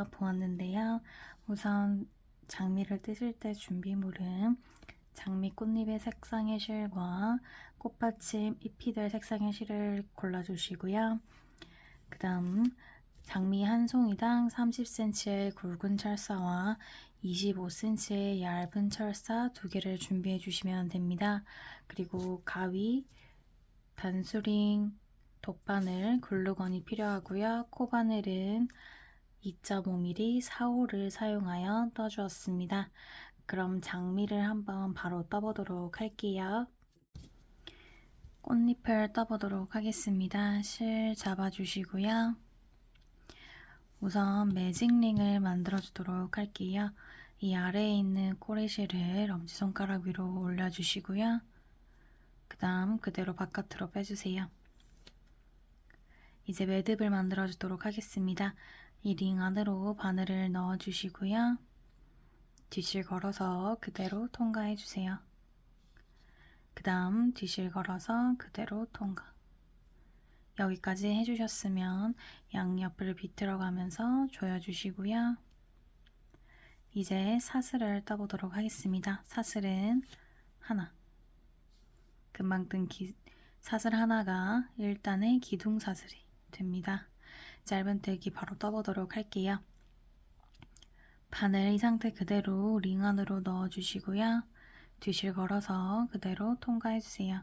다 보았는데요. 우선 장미를 뜨실 때 준비물은 장미 꽃잎의 색상의 실과 꽃받침 잎이 될 색상의 실을 골라주시고요. 그 다음 장미 한 송이당 30cm의 굵은 철사와 25cm의 얇은 철사 2개를 준비해 주시면 됩니다. 그리고 가위, 단수링, 돗바늘, 글루건이 필요하고요. 코바늘은 2.5mm 4호를 사용하여 떠주었습니다. 그럼 장미를 한번 바로 떠보도록 할게요. 꽃잎을 떠보도록 하겠습니다. 실 잡아주시고요. 우선 매직링을 만들어 주도록 할게요. 이 아래에 있는 꼬리실을 엄지손가락 위로 올려주시고요. 그 다음 그대로 바깥으로 빼주세요. 이제 매듭을 만들어 주도록 하겠습니다. 이 링 안으로 바늘을 넣어 주시고요. 뒤실 걸어서 그대로 통과해 주세요. 그 다음 뒤실 걸어서 그대로 통과. 여기까지 해주셨으면 양옆을 비틀어 가면서 조여주시고요. 이제 사슬을 떠보도록 하겠습니다. 사슬은 하나. 금방 뜬 사슬 하나가 1단의 기둥사슬이 됩니다. 짧은뜨기 바로 떠보도록 할게요. 바늘 이 상태 그대로 링 안으로 넣어주시고요. 뒤실 걸어서 그대로 통과해주세요.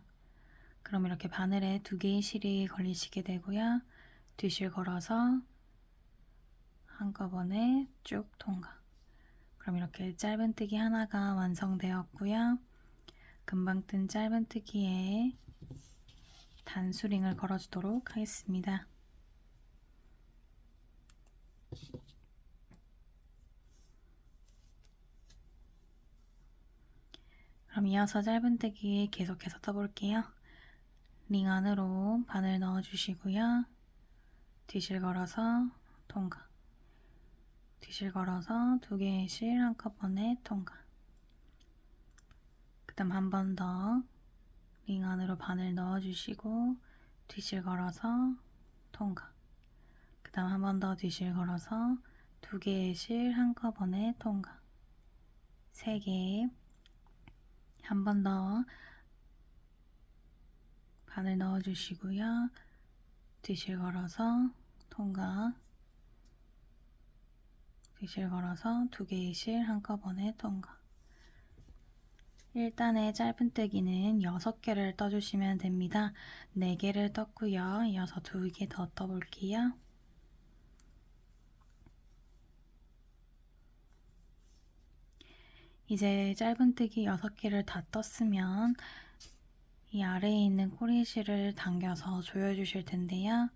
그럼 이렇게 바늘에 2개의 실이 걸리시게 되고요. 뒤실 걸어서 한꺼번에 쭉 통과. 그럼 이렇게 짧은뜨기 하나가 완성되었고요. 금방 뜬 짧은뜨기에 단수링을 걸어주도록 하겠습니다. 그럼 이어서 짧은뜨기 계속해서 떠볼게요. 링 안으로 바늘 넣어주시고요. 뒤실 걸어서 통과. 뒤실 걸어서 2개의 실 한꺼번에 통과. 그 다음 한 번 더 링 안으로 바늘 넣어주시고 뒤실 걸어서 통과. 그 다음 한 번 더 뒤실 걸어서 2개의 실 한꺼번에 통과. 3개. 한 번 더 바늘 넣어주시고요. 뒤실 걸어서 통과. 뒤실 걸어서 2개의 실 한꺼번에 통과. 1단의 짧은뜨기는 6개를 떠주시면 됩니다. 4개를 떴고요. 이어서 2개 더 떠볼게요. 이제 짧은뜨기 6개를 다 떴으면 이 아래에 있는 꼬리실을 당겨서 조여주실 텐데요.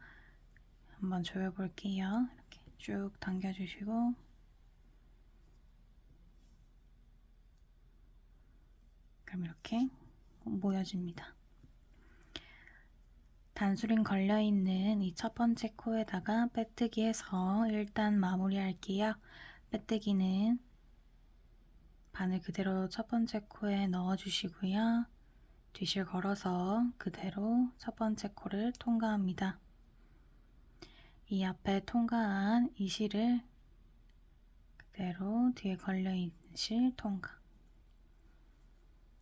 한번 조여볼게요. 이렇게 쭉 당겨주시고 그럼 이렇게 모여집니다. 단수링 걸려있는 이 첫 번째 코에다가 빼뜨기해서 일단 마무리할게요. 빼뜨기는 바늘 그대로 첫 번째 코에 넣어주시고요. 뒤실 걸어서 그대로 첫 번째 코를 통과합니다. 이 앞에 통과한 이 실을 그대로 뒤에 걸려있는 실 통과.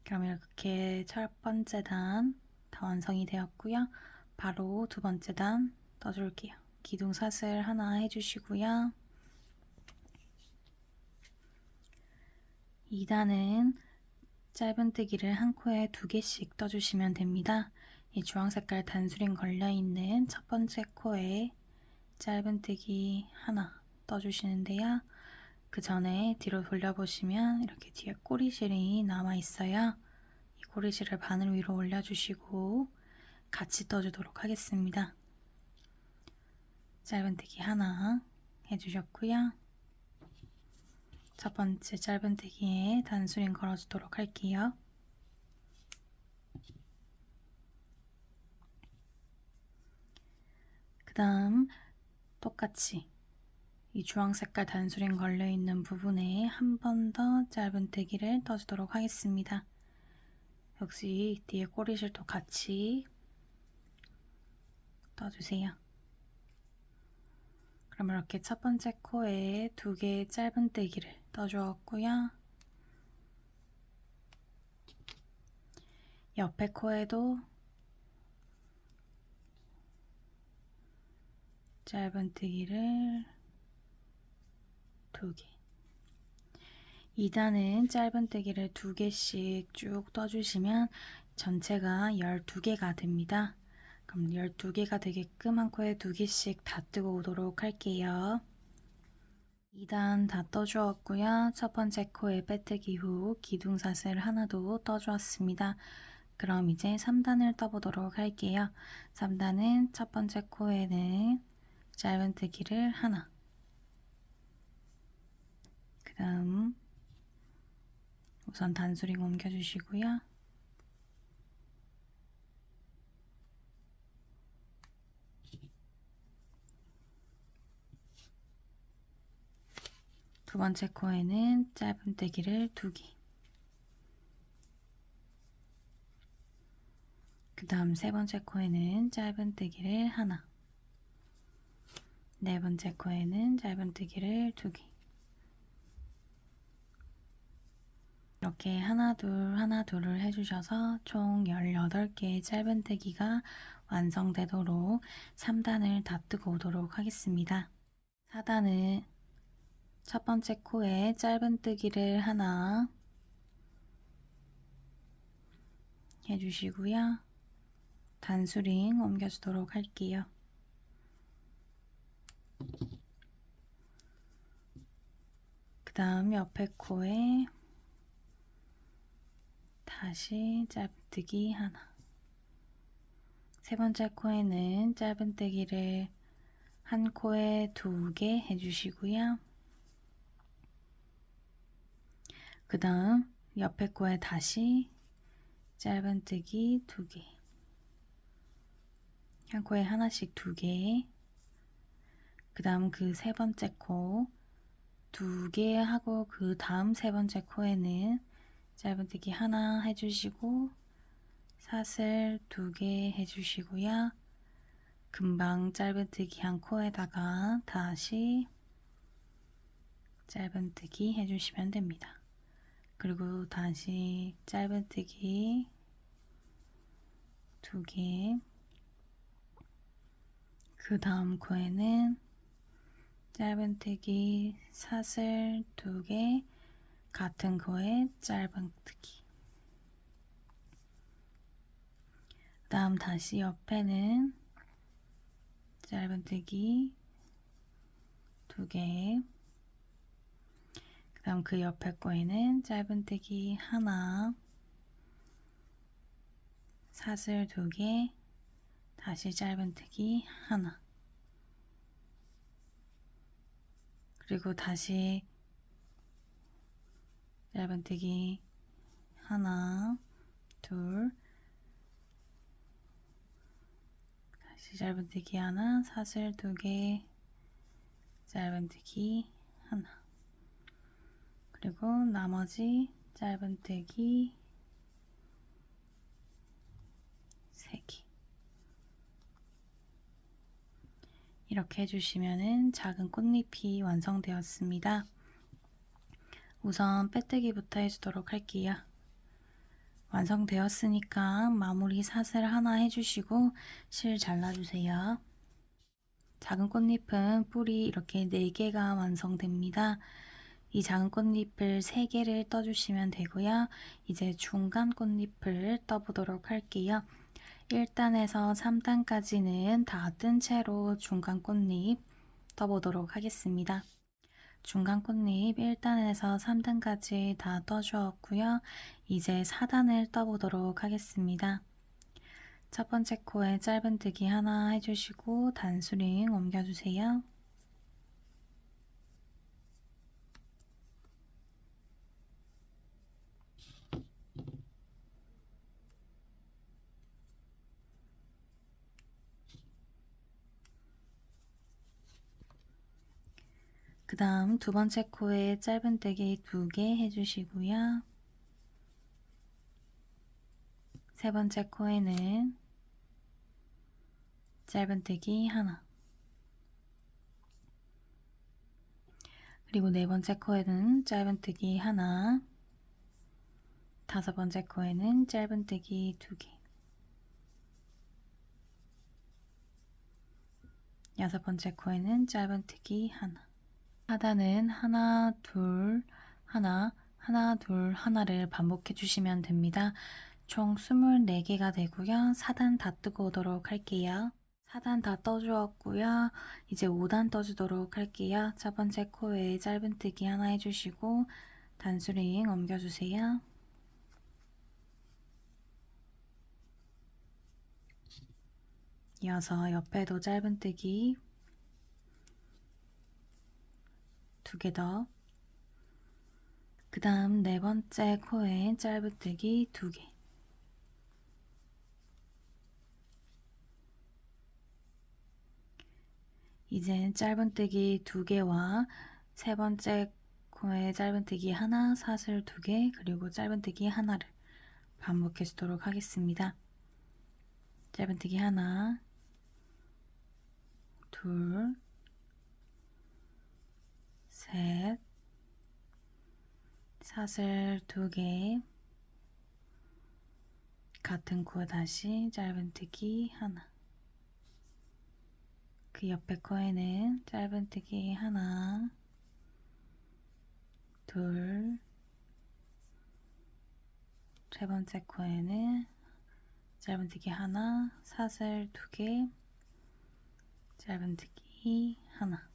그럼 이렇게 첫 번째 단 다 완성이 되었고요. 바로 두 번째 단 떠줄게요. 기둥 사슬 하나 해주시고요. 2단은 짧은뜨기를 한 코에 2개씩 떠주시면 됩니다. 이 주황색깔 단수링 걸려있는 첫 번째 코에 짧은뜨기 하나 떠주시는데요. 그 전에 뒤로 돌려보시면 이렇게 뒤에 꼬리실이 남아있어요. 이 꼬리실을 바늘 위로 올려주시고 같이 떠주도록 하겠습니다. 짧은뜨기 하나 해주셨고요. 첫 번째 짧은뜨기에 단수링 걸어주도록 할게요. 그 다음 똑같이 이 주황색깔 단수링 걸려있는 부분에 한 번 더 짧은뜨기를 떠주도록 하겠습니다. 역시 뒤에 꼬리실도 같이 떠주세요. 그럼 이렇게 첫 번째 코에 2개의 짧은뜨기를 떠주었고요. 옆에 코에도 짧은뜨기를 2개. 2단은 짧은뜨기를 2개씩 쭉 떠주시면 전체가 12개가 됩니다. 그럼 12개가 되게끔 한 코에 2개씩 다 뜨고 오도록 할게요. 2단 다 떠주었고요. 첫 번째 코에 빼뜨기 후 기둥사슬 하나도 떠주었습니다. 그럼 이제 3단을 떠보도록 할게요. 3단은 첫 번째 코에는 짧은뜨기를 하나, 그 다음 우선 단수링 옮겨주시고요. 두 번째 코에는 짧은뜨기를 2개, 그 다음 세 번째 코에는 짧은뜨기를 하나, 네 번째 코에는 짧은뜨기를 2개. 이렇게 하나 둘을 해주셔서 총 18개의 짧은뜨기가 완성되도록 3단을 다 뜨고 오도록 하겠습니다. 4단은 첫 번째 코에 짧은뜨기를 하나 해주시고요. 단수링 옮겨주도록 할게요. 그 다음 옆에 코에 다시 짧은뜨기 하나, 세 번째 코에는 짧은뜨기를 한 코에 2개 해주시고요. 그 다음 옆에 코에 다시 짧은뜨기 2개, 한 코에 하나씩 2개, 그 다음 그 세 번째 코 2개 하고 그 다음 세 번째 코에는 짧은뜨기 하나 해주시고 사슬 2개 해주시고요. 금방 짧은뜨기 한 코에다가 다시 짧은뜨기 해주시면 됩니다. 그리고 다시 짧은뜨기 2개, 그 다음 코에는 짧은뜨기 사슬 2개, 같은 코에 짧은뜨기, 그 다음 다시 옆에는 짧은뜨기 2개, 그 다음 그 옆에 거에는 짧은뜨기 하나, 사슬 2개, 다시 짧은뜨기 하나, 그리고 다시 짧은뜨기 하나, 둘, 다시 짧은뜨기 하나, 사슬 2개, 짧은뜨기 하나, 그리고 나머지 짧은뜨기 3개. 이렇게 해주시면은 작은 꽃잎이 완성되었습니다. 우선 빼뜨기부터 해주도록 할게요. 완성되었으니까 마무리 사슬 하나 해주시고 실 잘라주세요. 작은 꽃잎은 뿌리 이렇게 4개가 완성됩니다. 이 작은 꽃잎을 3개를 떠주시면 되고요. 이제 중간 꽃잎을 떠보도록 할게요. 1단에서 3단까지는 다 뜬 채로 중간 꽃잎 떠보도록 하겠습니다. 중간 꽃잎 1단에서 3단까지 다 떠주었고요. 이제 4단을 떠보도록 하겠습니다. 첫 번째 코에 짧은뜨기 하나 해주시고 단수링 옮겨주세요. 그 다음 두 번째 코에 짧은뜨기 2개 해주시고요. 세 번째 코에는 짧은뜨기 하나, 그리고 네 번째 코에는 짧은뜨기 하나, 다섯 번째 코에는 짧은뜨기 2개, 여섯 번째 코에는 짧은뜨기 하나. 하단은 하나, 둘, 하나, 하나, 둘, 하나를 반복해 주시면 됩니다. 총 24개가 되고요. 4단 다 뜨고 오도록 할게요. 4단 다 떠주었고요. 이제 5단 떠주도록 할게요. 첫 번째 코에 짧은뜨기 하나 해주시고 단수링 옮겨주세요. 이어서 옆에도 짧은뜨기 2개 더. 그 다음 네 번째 코에 짧은뜨기 2개. 이젠 짧은뜨기 2개와 세 번째 코에 짧은뜨기 하나, 사슬 2개, 그리고 짧은뜨기 하나를 반복해 주도록 하겠습니다. 짧은뜨기 하나, 둘, 셋, 사슬 2개, 같은 코 다시 짧은뜨기 하나, 그 옆에 코에는 짧은뜨기 하나, 둘, 세 번째 코에는 짧은뜨기 하나, 사슬 2개, 짧은뜨기 하나.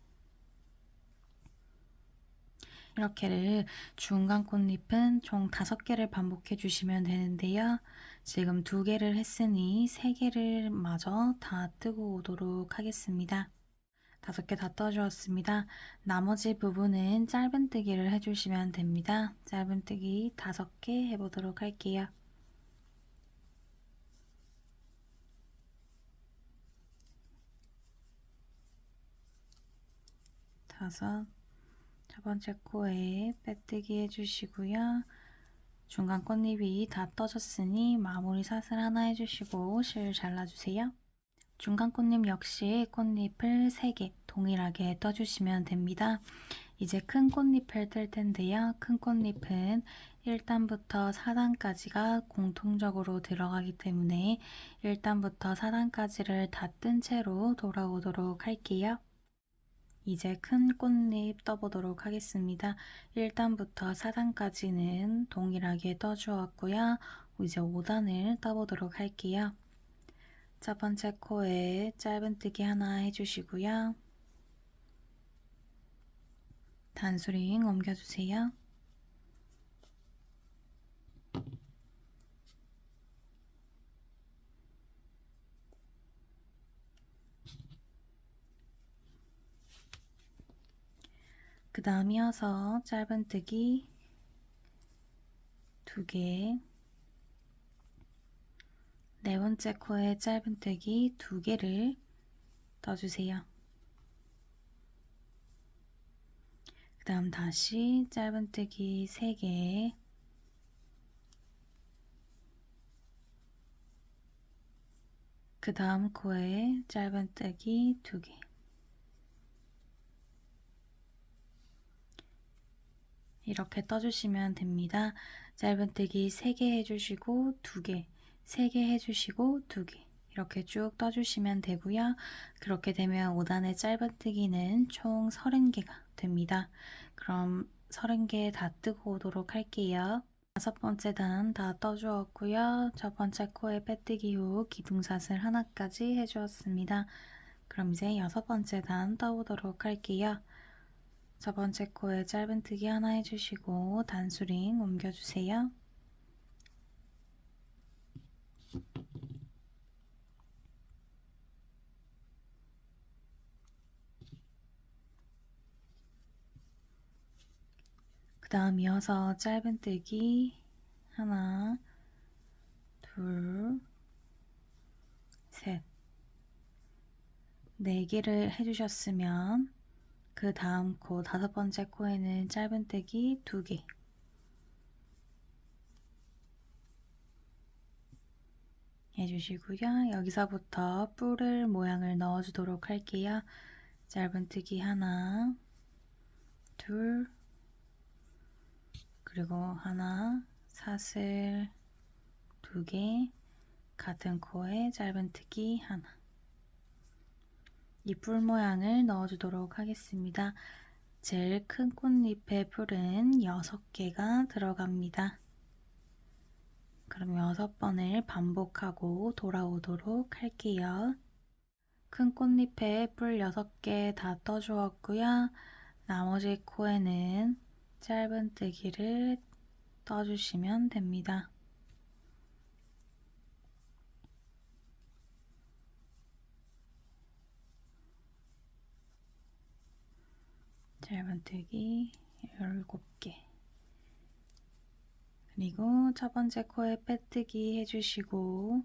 이렇게를 중간 꽃잎은 총 5개를 반복해 주시면 되는데요. 지금 2개를 했으니 3개를 마저 다 뜨고 오도록 하겠습니다. 5개 다 떠주었습니다. 나머지 부분은 짧은뜨기를 해주시면 됩니다. 짧은뜨기 5개 해보도록 할게요. 다섯, 첫 번째 코에 빼뜨기 해주시고요. 중간 꽃잎이 다 떠졌으니 마무리 사슬 하나 해주시고 실 잘라주세요. 중간 꽃잎 역시 꽃잎을 3개 동일하게 떠주시면 됩니다. 이제 큰 꽃잎을 뜰 텐데요. 큰 꽃잎은 1단부터 4단까지가 공통적으로 들어가기 때문에 1단부터 4단까지를 다 뜬 채로 돌아오도록 할게요. 이제 큰 꽃잎 떠보도록 하겠습니다. 1단부터 4단까지는 동일하게 떠주었고요. 이제 5단을 떠보도록 할게요. 첫 번째 코에 짧은뜨기 하나 해주시고요. 단수링 옮겨주세요. 그 다음 이어서 짧은뜨기 2개, 네 번째 코에 짧은뜨기 2개를 떠주세요. 그 다음 다시 짧은뜨기 3개, 그 다음 코에 짧은뜨기 2개, 이렇게 떠주시면 됩니다. 짧은뜨기 3개 해주시고 2개, 3개 해주시고 2개, 이렇게 쭉 떠주시면 되고요. 그렇게 되면 5단의 짧은뜨기는 총 30개가 됩니다. 그럼 30개 다 뜨고 오도록 할게요. 다섯 번째 단 다 떠주었고요. 첫 번째 코에 빼뜨기 후 기둥사슬 하나까지 해주었습니다. 그럼 이제 여섯 번째 단 떠보도록 할게요. 첫 번째 코에 짧은뜨기 하나 해주시고 단수링 옮겨주세요. 그 다음 이어서 짧은뜨기 하나, 둘, 셋, 4개를 해주셨으면 그 다음 코 다섯 번째 코에는 짧은뜨기 2개, 해주시고요. 여기서부터 뿔을 모양을 넣어주도록 할게요. 짧은뜨기 하나, 둘, 그리고 하나, 사슬 2개, 같은 코에 짧은뜨기 하나. 이 뿔 모양을 넣어주도록 하겠습니다. 제일 큰 꽃잎의 뿔은 6개가 들어갑니다. 그럼 6번을 반복하고 돌아오도록 할게요. 큰 꽃잎에 뿔 6개 다 떠주었고요. 나머지 코에는 짧은뜨기를 떠주시면 됩니다. 짧은뜨기 7개. 그리고 첫 번째 코에 빼뜨기 해주시고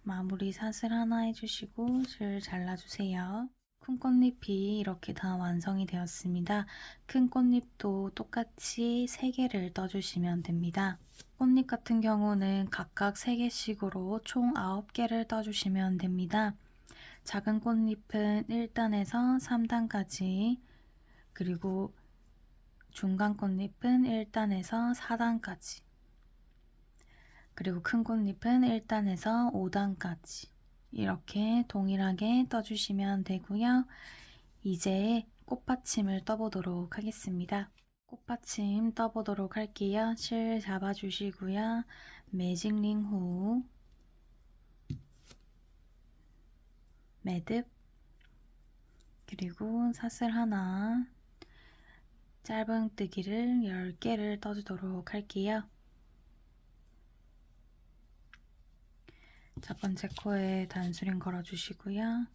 마무리 사슬 하나 해주시고 줄 잘라주세요. 큰 꽃잎이 이렇게 다 완성이 되었습니다. 큰 꽃잎도 똑같이 3개를 떠주시면 됩니다. 꽃잎 같은 경우는 각각 3개씩으로 총 9개를 떠주시면 됩니다. 작은 꽃잎은 1단에서 3단까지, 그리고 중간 꽃잎은 1단에서 4단까지, 그리고 큰 꽃잎은 1단에서 5단까지 이렇게 동일하게 떠주시면 되고요. 이제 꽃받침을 떠보도록 하겠습니다. 꽃받침 떠보도록 할게요. 실 잡아주시고요. 매직링 후 매듭, 그리고 사슬 하나, 짧은뜨기를 10개를 떠주도록 할게요. 첫 번째 코에 단수링 걸어주시고요.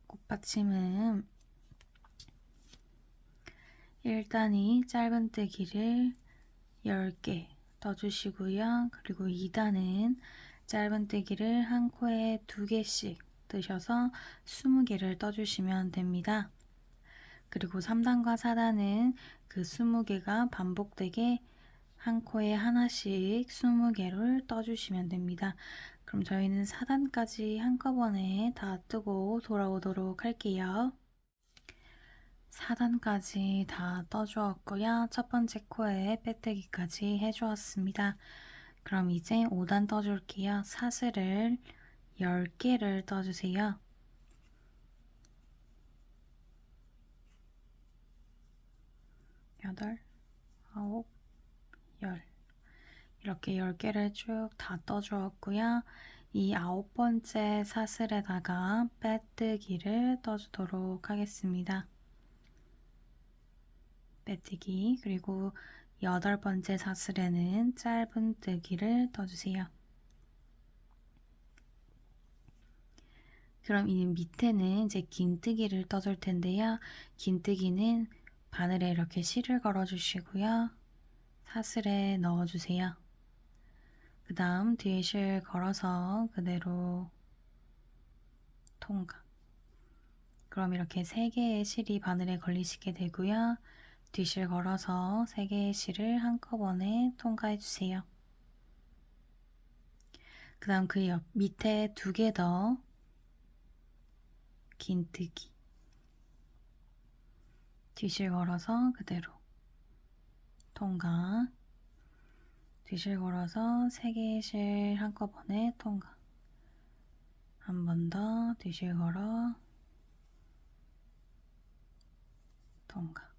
꽃받침은 1단이 짧은뜨기를 10개 떠주시고요. 그리고 2단은 짧은뜨기를 한 코에 2개씩 뜨셔서 20개를 떠주시면 됩니다. 그리고 3단과 4단은 그 20개가 반복되게 한 코에 하나씩 20개를 떠주시면 됩니다. 그럼 저희는 4단까지 한꺼번에 다 뜨고 돌아오도록 할게요. 4단까지 다 떠주었고요. 첫 번째 코에 빼뜨기까지 해주었습니다. 그럼 이제 5단 떠줄게요. 사슬을 10개를 떠주세요. 8, 9, 10 이렇게 10개를 쭉 다 떠주었고요. 이 9번째 사슬에다가 빼뜨기를 떠주도록 하겠습니다. 빼뜨기, 그리고 8번째 사슬에는 짧은뜨기를 떠주세요. 그럼 이 밑에는 이제 긴뜨기를 떠줄 텐데요. 긴뜨기는 바늘에 이렇게 실을 걸어주시고요. 사슬에 넣어주세요. 그 다음 뒤에 실 걸어서 그대로 통과. 그럼 이렇게 3개의 실이 바늘에 걸리시게 되고요. 뒤실 걸어서 3개의 실을 한꺼번에 통과해주세요. 그 다음 그 옆 밑에 2개 더 긴뜨기. 뒤실 걸어서 그대로 통과. 뒤실 걸어서 3개의 실 한꺼번에 통과. 한 번 더 뒤실 걸어 통과.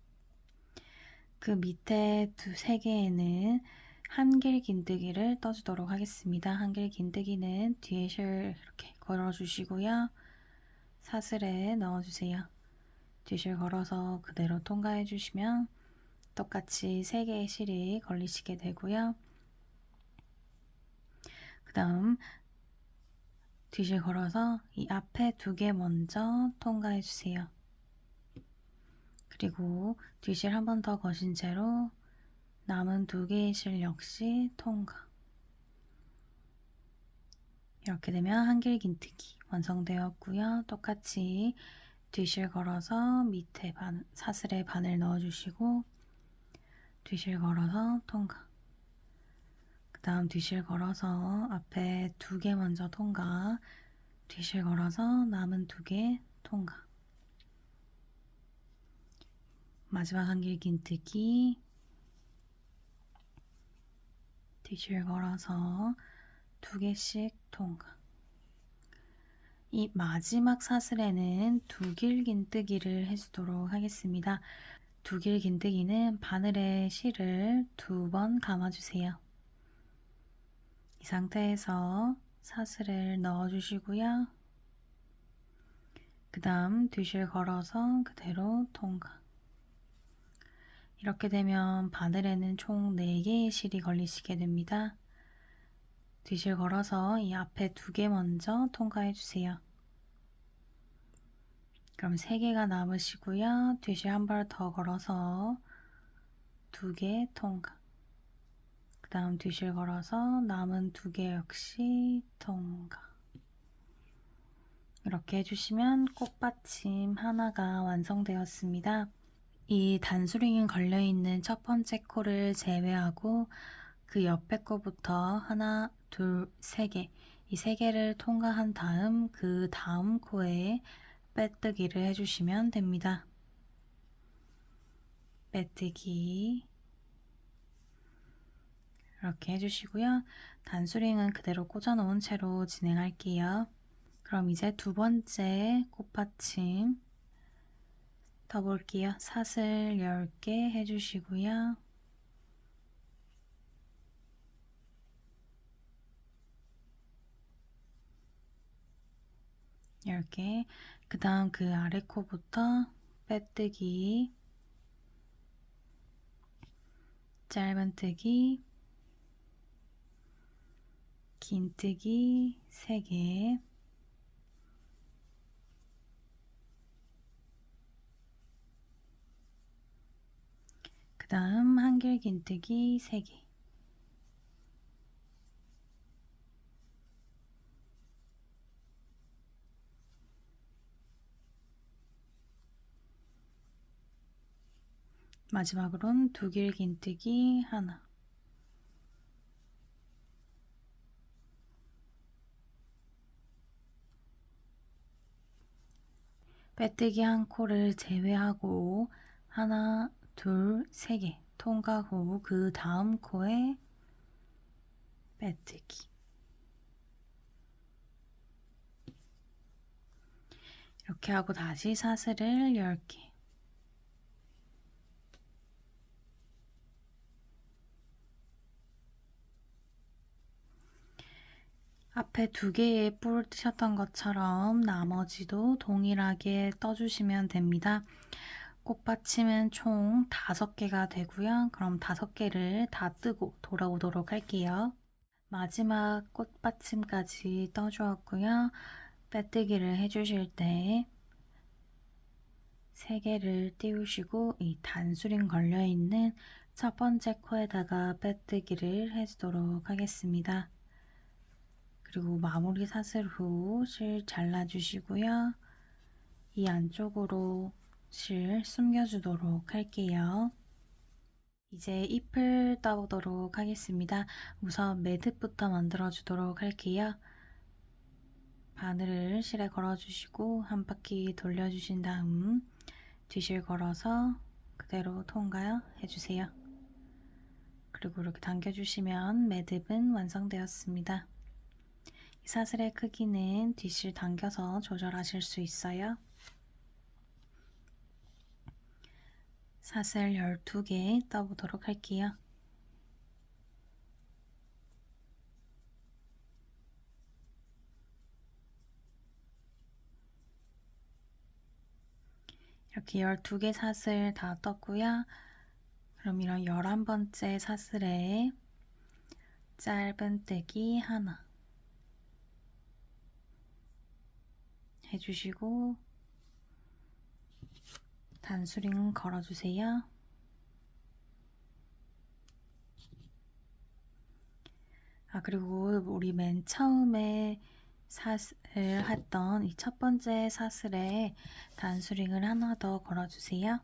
그 밑에 3개에는 한길 긴뜨기를 떠주도록 하겠습니다. 한길 긴뜨기는 뒤에 실 이렇게 걸어주시고요. 사슬에 넣어주세요. 뒤실 걸어서 그대로 통과해 주시면 똑같이 3개의 실이 걸리시게 되고요. 그 다음 뒤실 걸어서 이 앞에 2개 먼저 통과해 주세요. 그리고 뒤실 한 번 더 거신 채로 남은 2개의 실 역시 통과. 이렇게 되면 한길 긴뜨기 완성되었고요. 똑같이 뒤실 걸어서 밑에 사슬에 바늘 넣어주시고 뒤실 걸어서 통과. 그 다음 뒤실 걸어서 앞에 2개 먼저 통과. 뒤실 걸어서 남은 2개 통과. 마지막 한길 긴뜨기, 뒤실 걸어서 2개씩 통과. 이 마지막 사슬에는 두길 긴뜨기를 해주도록 하겠습니다. 두길 긴뜨기는 바늘에 실을 2번 감아주세요. 이 상태에서 사슬을 넣어주시고요. 그 다음 뒤실 걸어서 그대로 통과. 이렇게 되면 바늘에는 총 4개의 실이 걸리시게 됩니다. 뒤실 걸어서 이 앞에 2개 먼저 통과해 주세요. 그럼 3개가 남으시고요. 뒤실 한 발 더 걸어서 2개 통과. 그 다음 뒤실 걸어서 남은 2개 역시 통과. 이렇게 해주시면 꽃받침 하나가 완성되었습니다. 이 단수링이 걸려있는 첫 번째 코를 제외하고 그 옆에 코부터 하나, 둘, 3개, 이 3개를 통과한 다음 그 다음 코에 빼뜨기를 해주시면 됩니다. 빼뜨기 이렇게 해주시고요. 단수링은 그대로 꽂아놓은 채로 진행할게요. 그럼 이제 2번째 꽃받침 떠볼게요. 사슬 10개 해주시고요. 이렇게 그 다음 그 아래 코부터 빼뜨기, 짧은뜨기, 긴뜨기 3개, 그 다음 한길 긴뜨기 3개. 마지막으로는 두길 긴뜨기 하나. 빼뜨기 한 코를 제외하고 하나, 둘, 3개 통과 후 그 다음 코에 빼뜨기. 이렇게 하고 다시 사슬을 10개. 앞에 2개의 뿔 뜨셨던 것처럼 나머지도 동일하게 떠주시면 됩니다. 꽃받침은 총 5개가 되고요. 그럼 5개를 다 뜨고 돌아오도록 할게요. 마지막 꽃받침까지 떠주었고요. 빼뜨기를 해주실 때 3개를 띄우시고 이 단수링 걸려있는 첫 번째 코에다가 빼뜨기를 해주도록 하겠습니다. 그리고 마무리 사슬 후 실 잘라주시고요. 이 안쪽으로 실 숨겨주도록 할게요. 이제 잎을 따보도록 하겠습니다. 우선 매듭부터 만들어주도록 할게요. 바늘을 실에 걸어주시고 한 바퀴 돌려주신 다음 뒤실 걸어서 그대로 통과해주세요. 그리고 이렇게 당겨주시면 매듭은 완성되었습니다. 이 사슬의 크기는 뒤실 당겨서 조절하실 수 있어요. 사슬 12개 떠보도록 할게요. 이렇게 12개 사슬 다 떴고요. 그럼 이런 11번째 사슬에 짧은뜨기 하나 해주시고 단수링 걸어주세요. 그리고 우리 맨 처음에 사슬을 했던 이 첫 번째 사슬에 단수링을 하나 더 걸어주세요.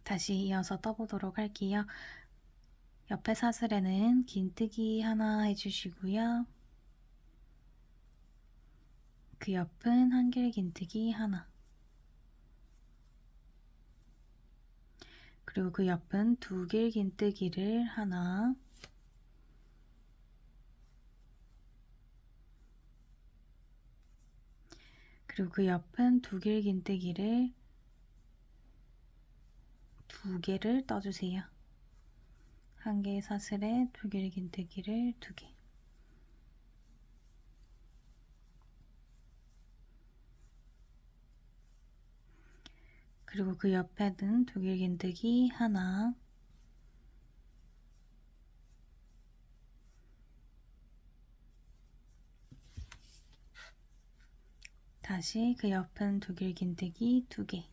다시 이어서 떠보도록 할게요. 옆에 사슬에는 긴뜨기 하나 해주시고요. 그 옆은 한길 긴뜨기 하나. 그리고 그 옆은 두 길 긴뜨기를 하나. 그리고 그 옆은 두 길 긴뜨기를 두 개를 떠주세요. 한 개의 사슬에 두 길 긴뜨기를 두 개. 그리고 그 옆에는 두 길 긴뜨기 하나. 다시 그 옆은 두 길 긴뜨기 두 개.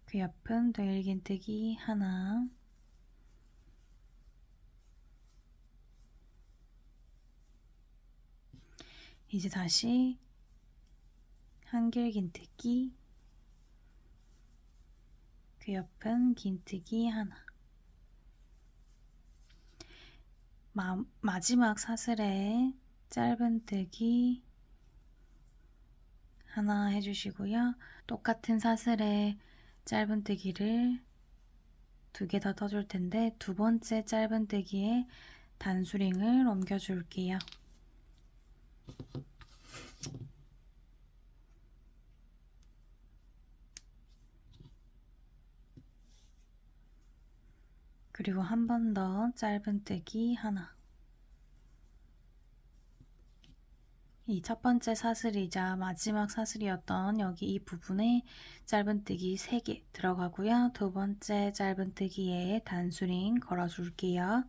그 옆은 두 길 긴뜨기 하나. 이제 다시 한길 긴뜨기, 그 옆은 긴뜨기 하나. 마지막 사슬에 짧은뜨기 하나 해주시고요. 똑같은 사슬에 짧은뜨기를 두 개 더 떠줄 텐데 두 번째 짧은뜨기에 단수링을 옮겨줄게요. 그리고 한 번 더 짧은뜨기 하나. 이 첫 번째 사슬이자 마지막 사슬이었던 여기 이 부분에 짧은뜨기 3개 들어가고요. 두 번째 짧은뜨기에 단수링 걸어줄게요.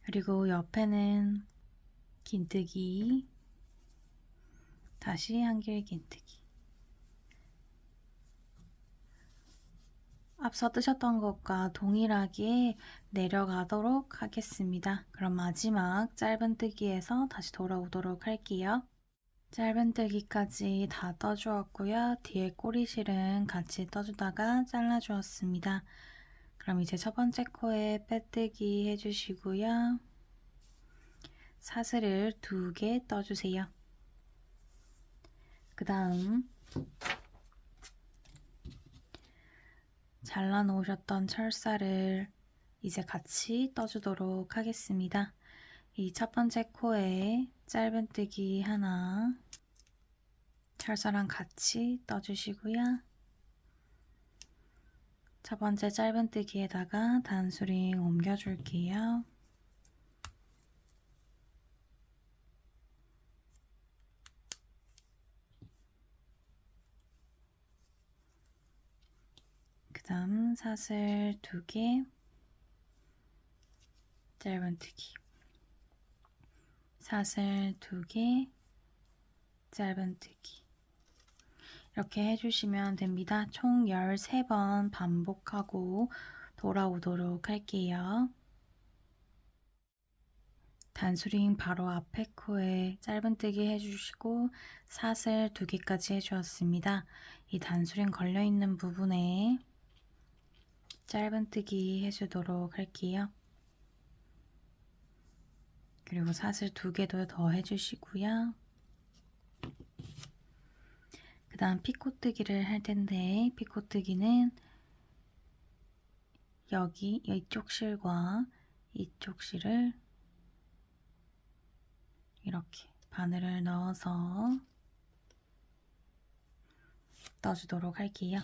그리고 옆에는 긴뜨기, 다시 한길 긴뜨기. 앞서 뜨셨던 것과 동일하게 내려가도록 하겠습니다. 그럼 마지막 짧은뜨기에서 다시 돌아오도록 할게요. 짧은뜨기까지 다 떠주었고요. 뒤에 꼬리실은 같이 떠주다가 잘라주었습니다. 그럼 이제 첫 번째 코에 빼뜨기 해주시고요. 사슬을 2개 떠주세요. 그 다음 잘라 놓으셨던 철사를 이제 같이 떠주도록 하겠습니다. 이 첫 번째 코에 짧은뜨기 하나, 철사랑 같이 떠주시고요. 첫 번째 짧은뜨기에다가 단수링 옮겨줄게요. 그 다음 사슬 2개, 짧은뜨기, 사슬 2개, 짧은뜨기. 이렇게 해주시면 됩니다. 총 13번 반복하고 돌아오도록 할게요. 단수링 바로 앞에 코에 짧은뜨기 해주시고 사슬 2개까지 해주었습니다. 이 단수링 걸려있는 부분에 짧은뜨기 해주도록 할게요. 그리고 사슬 2개도 더 해주시고요. 그 다음 피코뜨기를 할 텐데 피코뜨기는 여기 이쪽 실과 이쪽 실을 이렇게 바늘을 넣어서 떠주도록 할게요.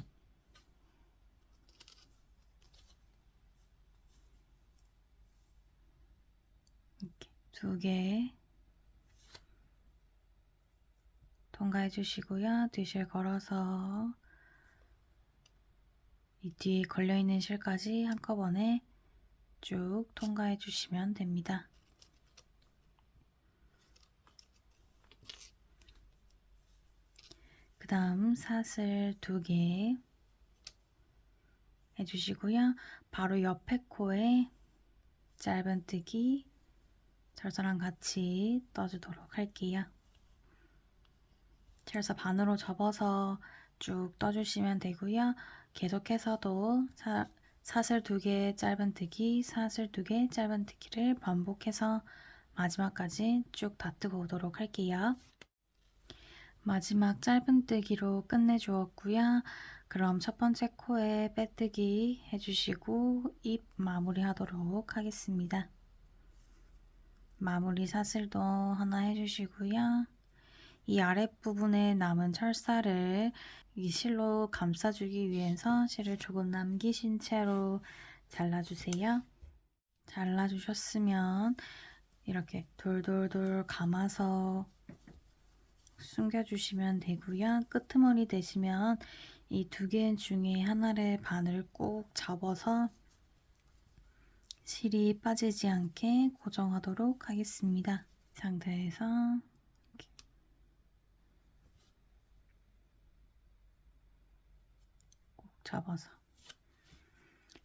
이렇게 2개 통과해 주시고요. 뒤실 걸어서 이 뒤에 걸려있는 실까지 한꺼번에 쭉 통과해 주시면 됩니다. 그 다음 사슬 2개 해주시고요. 바로 옆에 코에 짧은뜨기 철사랑 같이 떠주도록 할게요. 철사 반으로 접어서 쭉 떠주시면 되고요. 계속해서도 사슬 2개 짧은뜨기, 사슬 2개 짧은뜨기를 반복해서 마지막까지 쭉 다 뜨고 오도록 할게요. 마지막 짧은뜨기로 끝내주었고요. 그럼 첫 번째 코에 빼뜨기 해주시고 입 마무리 하도록 하겠습니다. 마무리 사슬도 하나 해주시고요. 이 아랫부분에 남은 철사를 이 실로 감싸주기 위해서 실을 조금 남기신 채로 잘라주세요. 잘라주셨으면 이렇게 돌돌돌 감아서 숨겨주시면 되고요. 끄트머리 되시면 이 2개 중에 하나를 반을 꾹 접어서 실이 빠지지 않게 고정하도록 하겠습니다. 이 상태에서 이렇게 꼭 접어서,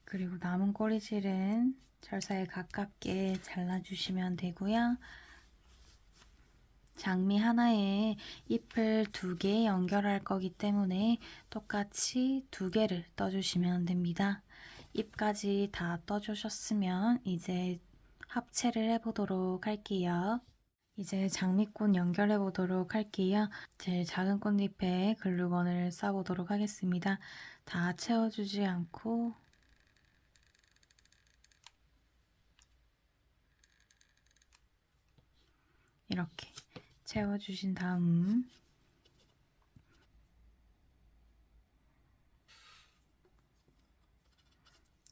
그리고 남은 꼬리실은 철사에 가깝게 잘라주시면 되고요. 장미 하나에 잎을 2개 연결할 거기 때문에 똑같이 2개를 떠주시면 됩니다. 잎까지 다 떠주셨으면 이제 합체를 해보도록 할게요. 이제 장미꽃 연결해 보도록 할게요. 제일 작은 꽃잎에 글루건을 싸보도록 하겠습니다. 다 채워주지 않고 이렇게 채워주신 다음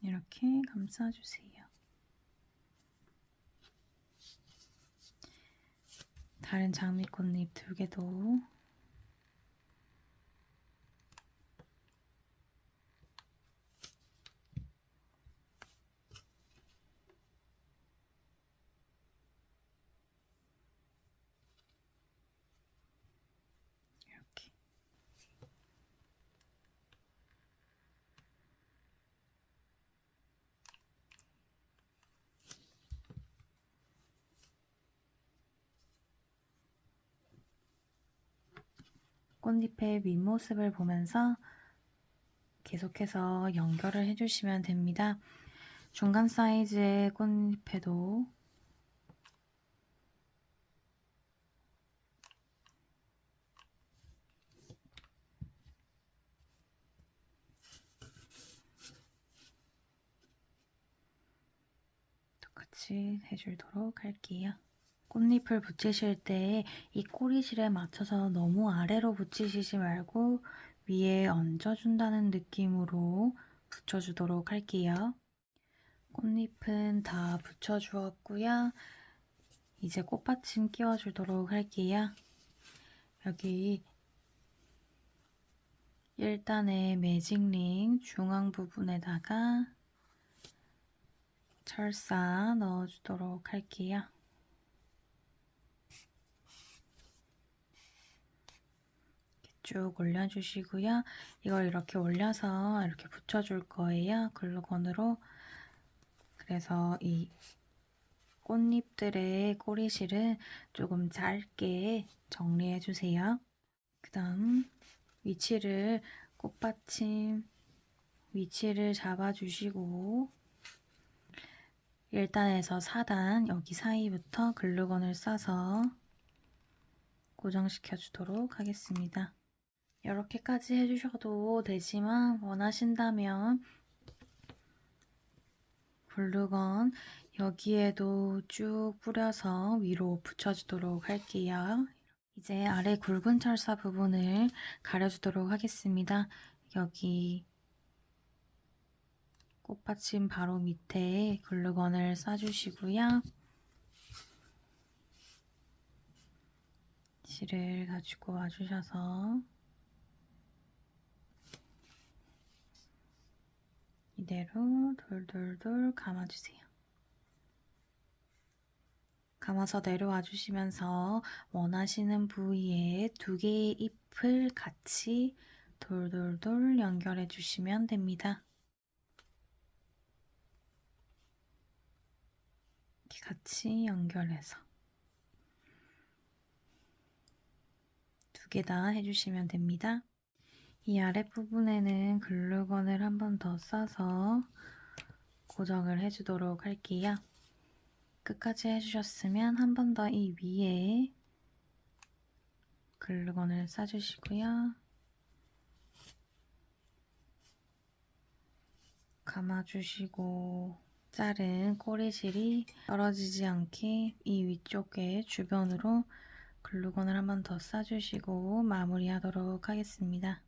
이렇게 감싸주세요. 다른 장미꽃잎 2개도 이렇게 꽃잎의 윗모습을 보면서 계속해서 연결을 해주시면 됩니다. 중간 사이즈의 꽃잎에도 똑같이 해주도록 할게요. 꽃잎을 붙이실 때 이 꼬리실에 맞춰서 너무 아래로 붙이시지 말고 위에 얹어준다는 느낌으로 붙여주도록 할게요. 꽃잎은 다 붙여주었고요. 이제 꽃받침 끼워주도록 할게요. 여기 1단의 매직링 중앙 부분에다가 철사 넣어주도록 할게요. 쭉 올려주시고요. 이걸 이렇게 올려서 이렇게 붙여줄 거예요. 글루건으로. 그래서 이 꽃잎들의 꼬리실은 조금 짧게 정리해주세요. 그 다음 위치를, 꽃받침 위치를 잡아주시고 1단에서 4단 여기 사이부터 글루건을 싸서 고정시켜 주도록 하겠습니다. 이렇게까지 해주셔도 되지만 원하신다면 글루건 여기에도 쭉 뿌려서 위로 붙여주도록 할게요. 이제 아래 굵은 철사 부분을 가려주도록 하겠습니다. 여기 꽃받침 바로 밑에 글루건을 싸주시고요. 실을 가지고 와주셔서 이대로 돌돌돌 감아주세요. 감아서 내려와 주시면서 원하시는 부위에 2개의 잎을 같이 돌돌돌 연결해 주시면 됩니다. 이렇게 같이 연결해서 두 개 다 해주시면 됩니다. 이 아랫부분에는 글루건을 한 번 더 싸서 고정을 해주도록 할게요. 끝까지 해주셨으면 한 번 더 이 위에 글루건을 싸주시고요. 감아주시고 자른 꼬리실이 떨어지지 않게 이 위쪽에 주변으로 글루건을 한 번 더 싸주시고 마무리하도록 하겠습니다.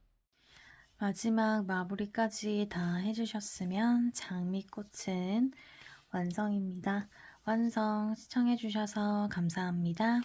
마지막 마무리까지 다 해주셨으면 장미꽃은 완성입니다. 완성 시청해주셔서 감사합니다.